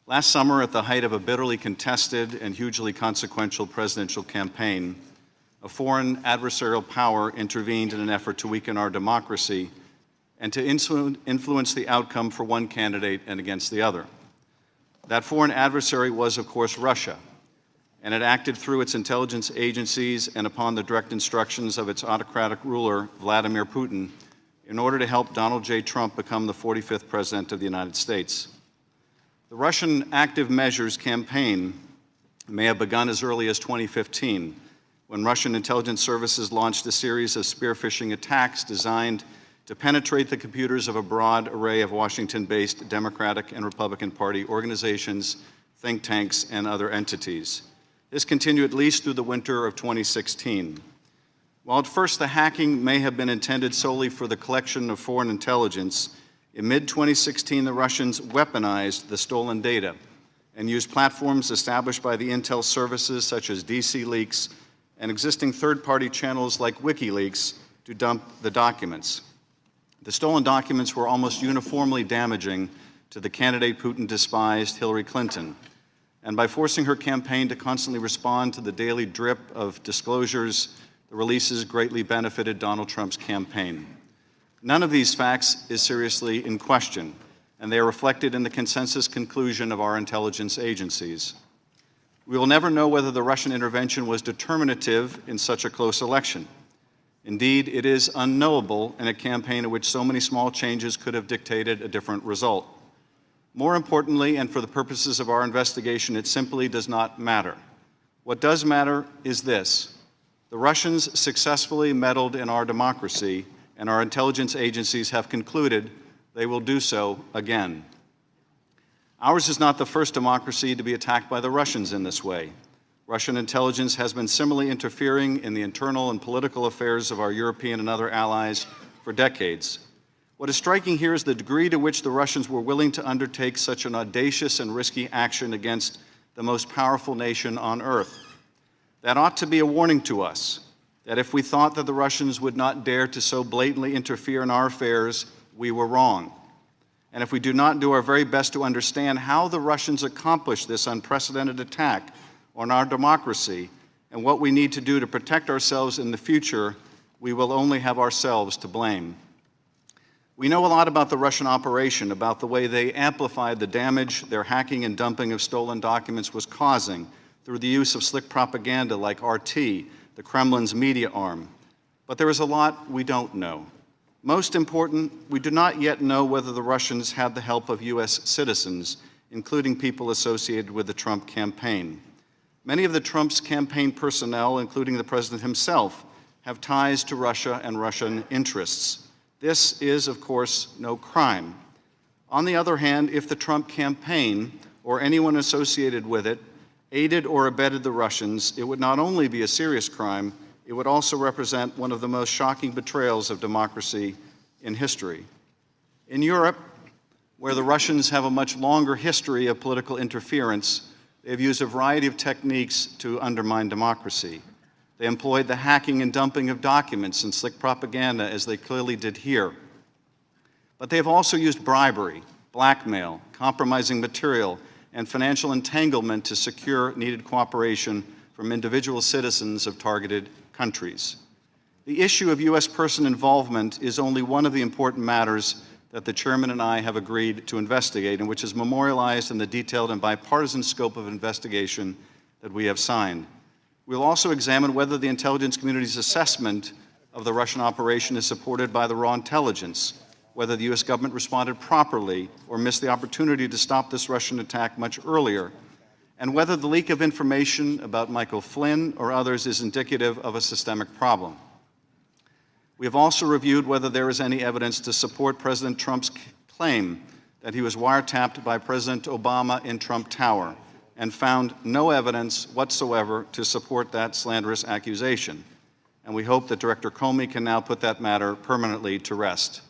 Last summer, at the height of a bitterly contested and hugely consequential presidential campaign, a foreign adversarial power intervened in an effort to weaken our democracy and to influence the outcome for one candidate and against the other. That foreign adversary was, of course, Russia, and it acted through its intelligence agencies and upon the direct instructions of its autocratic ruler, Vladimir Putin, in order to help Donald J. Trump become the 45th President of the United States. The Russian Active Measures campaign may have begun as early as 2015, when Russian intelligence services launched a series of spear-phishing attacks designed to penetrate the computers of a broad array of Washington-based Democratic and Republican Party organizations, think tanks, and other entities. This continued at least through the winter of 2016. While at first the hacking may have been intended solely for the collection of foreign intelligence, in mid-2016 the Russians weaponized the stolen data and used platforms established by the intel services such as DC Leaks and existing third-party channels like WikiLeaks to dump the documents. The stolen documents were almost uniformly damaging to the candidate Putin despised, Hillary Clinton. And by forcing her campaign to constantly respond to the daily drip of disclosures, the releases greatly benefited Donald Trump's campaign. None of these facts is seriously in question, and they are reflected in the consensus conclusion of our intelligence agencies. We will never know whether the Russian intervention was determinative in such a close election. Indeed, it is unknowable in a campaign in which so many small changes could have dictated a different result. More importantly, and for the purposes of our investigation, it simply does not matter. What does matter is this: the Russians successfully meddled in our democracy, and our intelligence agencies have concluded they will do so again. Ours is not the first democracy to be attacked by the Russians in this way. Russian intelligence has been similarly interfering in the internal and political affairs of our European and other allies for decades. What is striking here is the degree to which the Russians were willing to undertake such an audacious and risky action against the most powerful nation on earth. That ought to be a warning to us, that if we thought that the Russians would not dare to so blatantly interfere in our affairs, we were wrong. And if we do not do our very best to understand how the Russians accomplished this unprecedented attack on our democracy and what we need to do to protect ourselves in the future, we will only have ourselves to blame. We know a lot about the Russian operation, about the way they amplified the damage their hacking and dumping of stolen documents was causing through the use of slick propaganda like RT, the Kremlin's media arm. But there is a lot we don't know. Most important, we do not yet know whether the Russians had the help of U.S. citizens, including people associated with the Trump campaign. Many of Trump's campaign personnel, including the president himself, have ties to Russia and Russian interests. This is, of course, no crime. On the other hand, if the Trump campaign, or anyone associated with it, aided or abetted the Russians, it would not only be a serious crime, it would also represent one of the most shocking betrayals of democracy in history. In Europe, where the Russians have a much longer history of political interference, they have used a variety of techniques to undermine democracy. They employed the hacking and dumping of documents and slick propaganda, as they clearly did here. But they have also used bribery, blackmail, compromising material, and financial entanglement to secure needed cooperation from individual citizens of targeted countries. The issue of U.S. person involvement is only one of the important matters that the chairman and I have agreed to investigate, and which is memorialized in the detailed and bipartisan scope of investigation that we have signed. We'll also examine whether the intelligence community's assessment of the Russian operation is supported by the raw intelligence, whether the U.S. government responded properly or missed the opportunity to stop this Russian attack much earlier, and whether the leak of information about Michael Flynn or others is indicative of a systemic problem. We have also reviewed whether there is any evidence to support President Trump's claim that he was wiretapped by President Obama in Trump Tower, and found no evidence whatsoever to support that slanderous accusation. And we hope that Director Comey can now put that matter permanently to rest.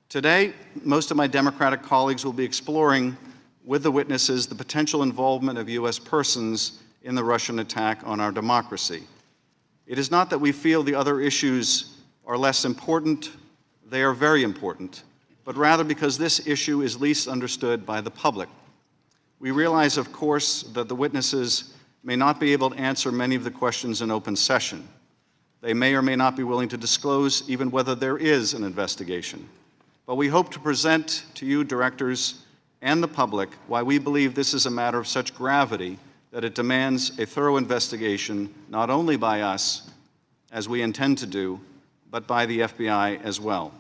Today, most of my Democratic colleagues will be exploring with the witnesses the potential involvement of U.S. persons in the Russian attack on our democracy. It is not that we feel the other issues are less important, they are very important, but rather because this issue is least understood by the public. We realize, of course, that the witnesses may not be able to answer many of the questions in open session. They may or may not be willing to disclose even whether there is an investigation. But we hope to present to you, directors, and the public why we believe this is a matter of such gravity that it demands a thorough investigation, not only by us, as we intend to do, but by the FBI as well.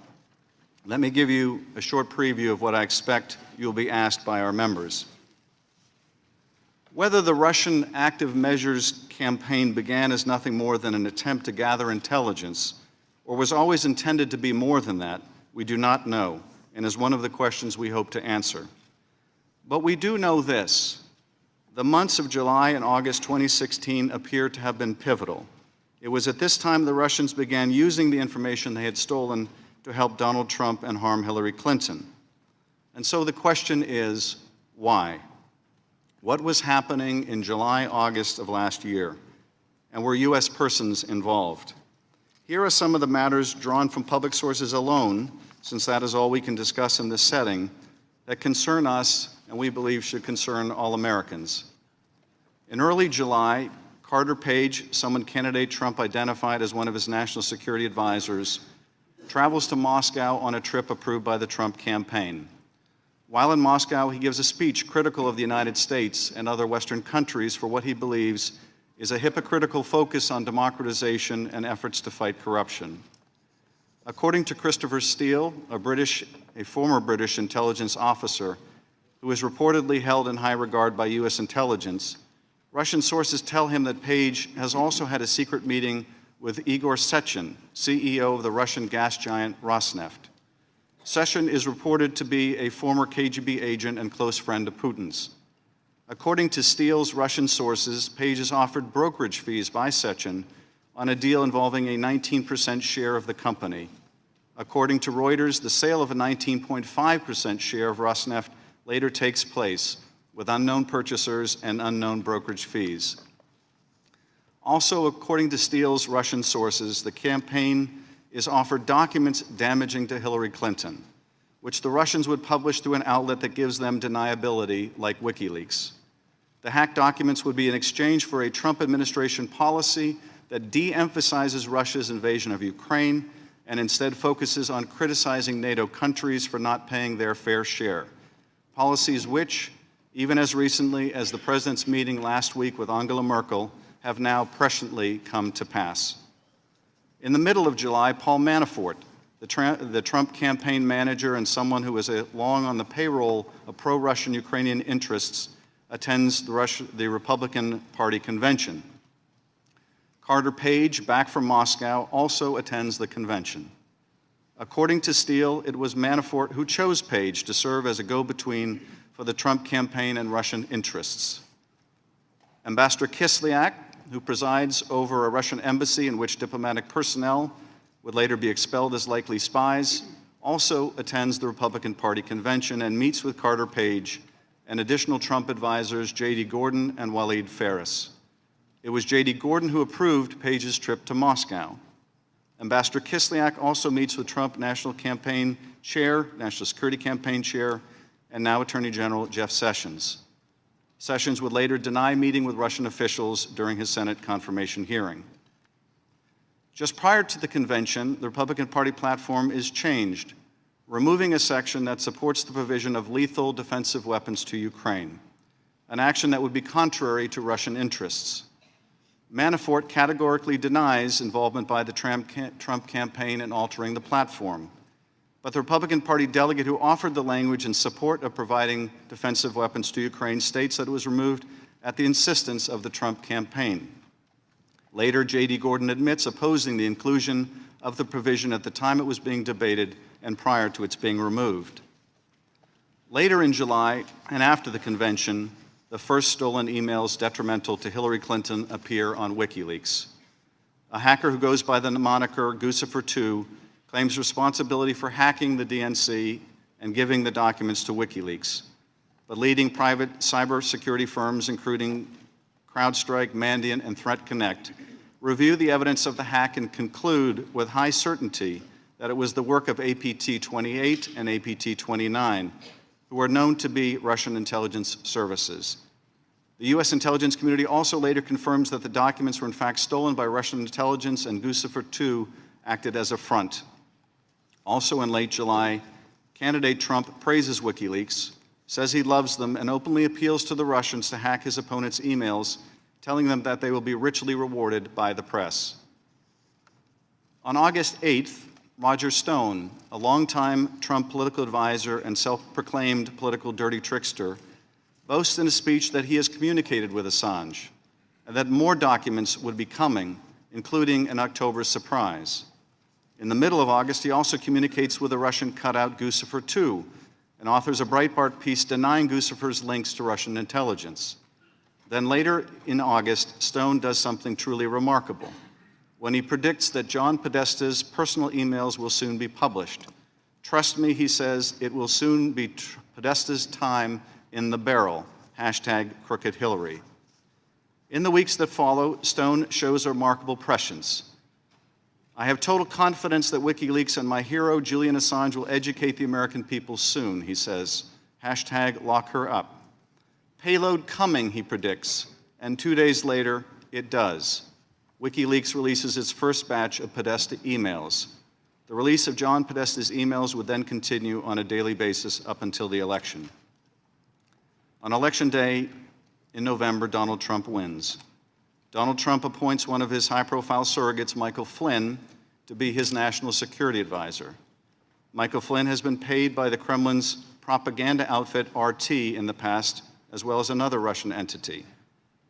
Let me give you a short preview of what I expect you'll be asked by our members. Whether the Russian active measures campaign began as nothing more than an attempt to gather intelligence, or was always intended to be more than that, we do not know, and is one of the questions we hope to answer. But we do know this: the months of July and August 2016 appear to have been pivotal. It was at this time the Russians began using the information they had stolen to help Donald Trump and harm Hillary Clinton. And so the question is, why? What was happening in July, August of last year? And were U.S. persons involved? Here are some of the matters drawn from public sources alone, since that is all we can discuss in this setting, that concern us and we believe should concern all Americans. In early July, Carter Page, someone candidate Trump identified as one of his national security advisors, travels to Moscow on a trip approved by the Trump campaign. While in Moscow, he gives a speech critical of the United States and other Western countries for what he believes is a hypocritical focus on democratization and efforts to fight corruption. According to Christopher Steele, a former British intelligence officer who is reportedly held in high regard by U.S. intelligence, Russian sources tell him that Page has also had a secret meeting with Igor Sechin, CEO of the Russian gas giant Rosneft. Sechin is reported to be a former KGB agent and close friend of Putin's. According to Steele's Russian sources, Page is offered brokerage fees by Sechin on a deal involving a 19% share of the company. According to Reuters, the sale of a 19.5% share of Rosneft later takes place with unknown purchasers and unknown brokerage fees. Also, according to Steele's Russian sources, the campaign is offered documents damaging to Hillary Clinton, which the Russians would publish through an outlet that gives them deniability, like WikiLeaks. The hacked documents would be in exchange for a Trump administration policy that de-emphasizes Russia's invasion of Ukraine and instead focuses on criticizing NATO countries for not paying their fair share. Policies which, even as recently as the president's meeting last week with Angela Merkel, have now presciently come to pass. In the middle of July, Paul Manafort, the Trump campaign manager and someone who was long on the payroll of pro-Russian Ukrainian interests, attends the Republican Party convention. Carter Page, back from Moscow, also attends the convention. According to Steele, it was Manafort who chose Page to serve as a go-between for the Trump campaign and Russian interests. Ambassador Kislyak, who presides over a Russian embassy in which diplomatic personnel would later be expelled as likely spies, also attends the Republican Party convention and meets with Carter Page and additional Trump advisors J.D. Gordon and Walid Phares. It was J.D. Gordon who approved Page's trip to Moscow. Ambassador Kislyak also meets with Trump National Security Campaign Chair, and now Attorney General Jeff Sessions. Sessions would later deny meeting with Russian officials during his Senate confirmation hearing. Just prior to the convention, the Republican Party platform is changed, removing a section that supports the provision of lethal defensive weapons to Ukraine, an action that would be contrary to Russian interests. Manafort categorically denies involvement by the Trump campaign in altering the platform. But the Republican Party delegate who offered the language in support of providing defensive weapons to Ukraine states that it was removed at the insistence of the Trump campaign. Later, J.D. Gordon admits opposing the inclusion of the provision at the time it was being debated and prior to its being removed. Later in July, and after the convention, the first stolen emails detrimental to Hillary Clinton appear on WikiLeaks. A hacker who goes by the moniker Guccifer2 claims responsibility for hacking the DNC and giving the documents to WikiLeaks. But leading private cybersecurity firms, including CrowdStrike, Mandiant, and ThreatConnect, review the evidence of the hack and conclude with high certainty that it was the work of APT-28 and APT-29, who are known to be Russian intelligence services. The U.S. intelligence community also later confirms that the documents were in fact stolen by Russian intelligence and Guccifer II acted as a front. Also in late July, candidate Trump praises WikiLeaks, says he loves them, and openly appeals to the Russians to hack his opponents' emails, telling them that they will be richly rewarded by the press. On August 8th, Roger Stone, a longtime Trump political advisor and self-proclaimed political dirty trickster, boasts in a speech that he has communicated with Assange and that more documents would be coming, including an October surprise. In the middle of August, he also communicates with a Russian cutout, Guccifer II, and authors a Breitbart piece denying Guccifer's links to Russian intelligence. Then later in August, Stone does something truly remarkable when he predicts that John Podesta's personal emails will soon be published. Trust me, he says, it will soon be Podesta's time in the barrel, #CrookedHillary. In the weeks that follow, Stone shows a remarkable prescience. I have total confidence that WikiLeaks and my hero, Julian Assange, will educate the American people soon, he says, #LockHerUp. Payload coming, he predicts, and 2 days later, it does. WikiLeaks releases its first batch of Podesta emails. The release of John Podesta's emails would then continue on a daily basis up until the election. On Election Day in November, Donald Trump wins. Donald Trump appoints one of his high-profile surrogates, Michael Flynn, to be his national security advisor. Michael Flynn has been paid by the Kremlin's propaganda outfit RT in the past, as well as another Russian entity.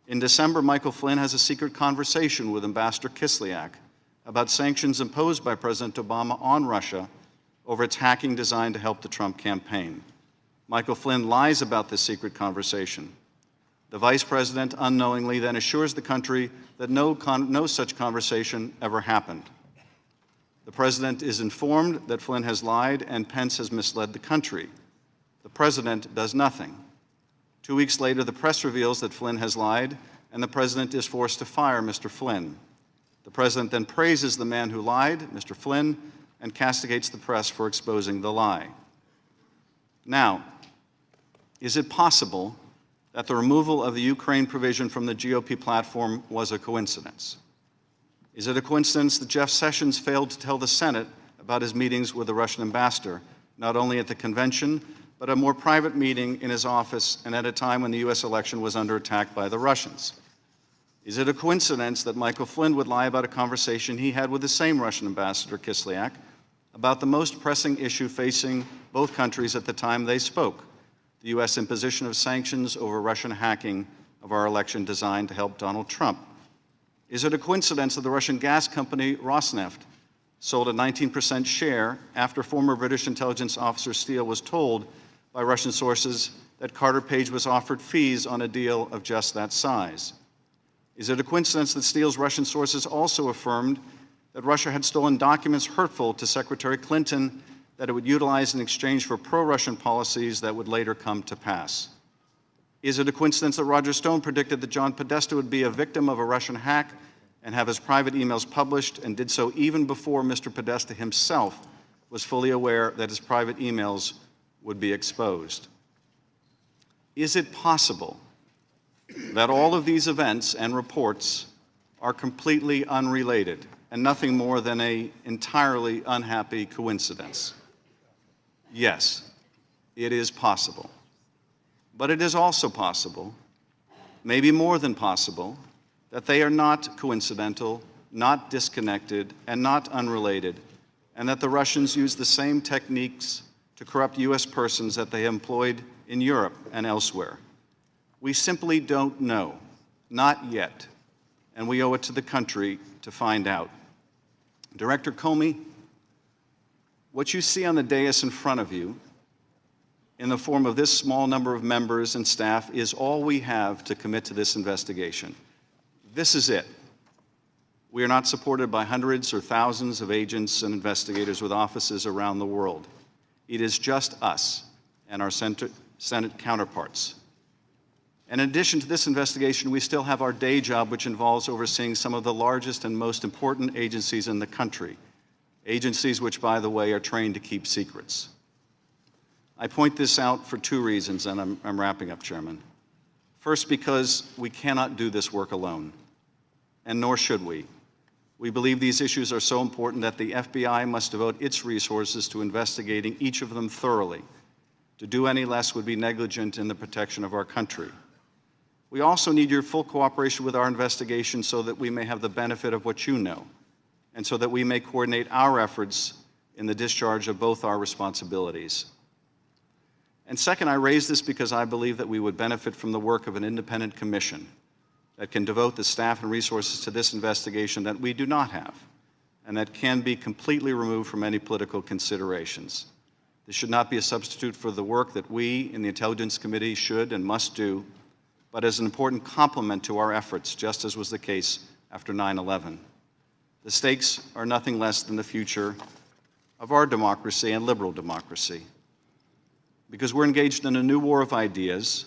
In December, Michael Flynn has a secret conversation with Ambassador Kislyak about sanctions imposed by President Obama on Russia over its hacking designed to help the Trump campaign. Michael Flynn lies about this secret conversation. The vice president unknowingly then assures the country that no such conversation ever happened. The president is informed that Flynn has lied and Pence has misled the country. The president does nothing. 2 weeks later, the press reveals that Flynn has lied, and the president is forced to fire Mr. Flynn. The president then praises the man who lied, Mr. Flynn, and castigates the press for exposing the lie. Now, is it possible that the removal of the Ukraine provision from the GOP platform was a coincidence? Is it a coincidence that Jeff Sessions failed to tell the Senate about his meetings with the Russian ambassador, not only at the convention, but a more private meeting in his office and at a time when the U.S. election was under attack by the Russians? Is it a coincidence that Michael Flynn would lie about a conversation he had with the same Russian ambassador, Kislyak, about the most pressing issue facing both countries at the time they spoke, the U.S. imposition of sanctions over Russian hacking of our election designed to help Donald Trump? Is it a coincidence that the Russian gas company Rosneft sold a 19% share after former British intelligence officer Steele was told by Russian sources that Carter Page was offered fees on a deal of just that size? Is it a coincidence that Steele's Russian sources also affirmed that Russia had stolen documents hurtful to Secretary Clinton that it would utilize in exchange for pro-Russian policies that would later come to pass? Is it a coincidence that Roger Stone predicted that John Podesta would be a victim of a Russian hack and have his private emails published, and did so even before Mr. Podesta himself was fully aware that his private emails would be exposed? Is it possible that all of these events and reports are completely unrelated and nothing more than an entirely unhappy coincidence? Yes, it is possible. But it is also possible, maybe more than possible, that they are not coincidental, not disconnected, and not unrelated, and that the Russians use the same techniques to corrupt U.S. persons that they employed in Europe and elsewhere. We simply don't know, not yet, and we owe it to the country to find out. Director Comey, what you see on the dais in front of you, in the form of this small number of members and staff, is all we have to commit to this investigation. This is it. We are not supported by hundreds or thousands of agents and investigators with offices around the world. It is just us and our Senate counterparts. And in addition to this investigation, we still have our day job, which involves overseeing some of the largest and most important agencies in the country, agencies which, by the way, are trained to keep secrets. I point this out for two reasons, and I'm wrapping up, Chairman. First, because we cannot do this work alone, and nor should we. We believe these issues are so important that the FBI must devote its resources to investigating each of them thoroughly. To do any less would be negligent in the protection of our country. We also need your full cooperation with our investigation so that we may have the benefit of what you know, and so that we may coordinate our efforts in the discharge of both our responsibilities. And second, I raise this because I believe that we would benefit from the work of an independent commission that can devote the staff and resources to this investigation that we do not have, and that can be completely removed from any political considerations. This should not be a substitute for the work that we in the Intelligence Committee should and must do, but as an important complement to our efforts, just as was the case after 9/11. The stakes are nothing less than the future of our democracy and liberal democracy, because we're engaged in a new war of ideas,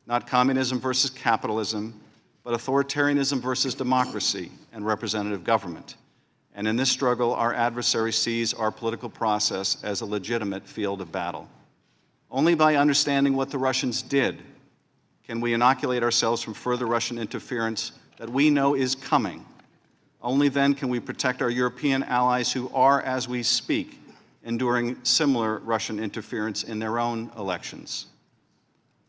not communism versus capitalism, but authoritarianism versus democracy and representative government. And in this struggle, our adversary sees our political process as a legitimate field of battle. Only by understanding what the Russians did can we inoculate ourselves from further Russian interference that we know is coming. Only then can we protect our European allies who are, as we speak, enduring similar Russian interference in their own elections.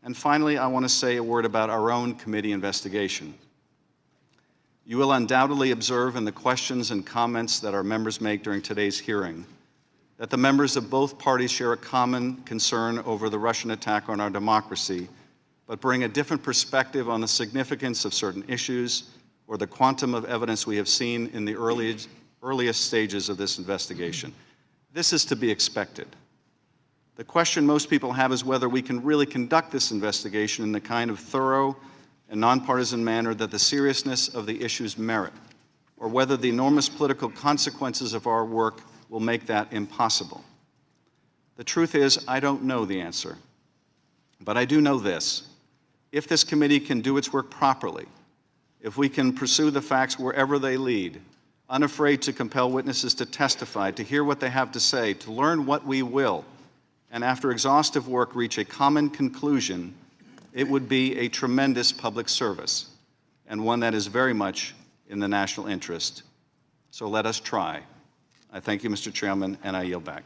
And finally, I want to say a word about our own committee investigation. You will undoubtedly observe in the questions and comments that our members make during today's hearing that the members of both parties share a common concern over the Russian attack on our democracy, but bring a different perspective on the significance of certain issues or the quantum of evidence we have seen in the earliest stages of this investigation. This is to be expected. The question most people have is whether we can really conduct this investigation in the kind of thorough and nonpartisan manner that the seriousness of the issues merit, or whether the enormous political consequences of our work will make that impossible. The truth is, I don't know the answer, but I do know this. If this committee can do its work properly, if we can pursue the facts wherever they lead, unafraid to compel witnesses to testify, to hear what they have to say, to learn what we will, and after exhaustive work reach a common conclusion, it would be a tremendous public service, and one that is very much in the national interest. So let us try. I thank you, Mr. Chairman, and I yield back.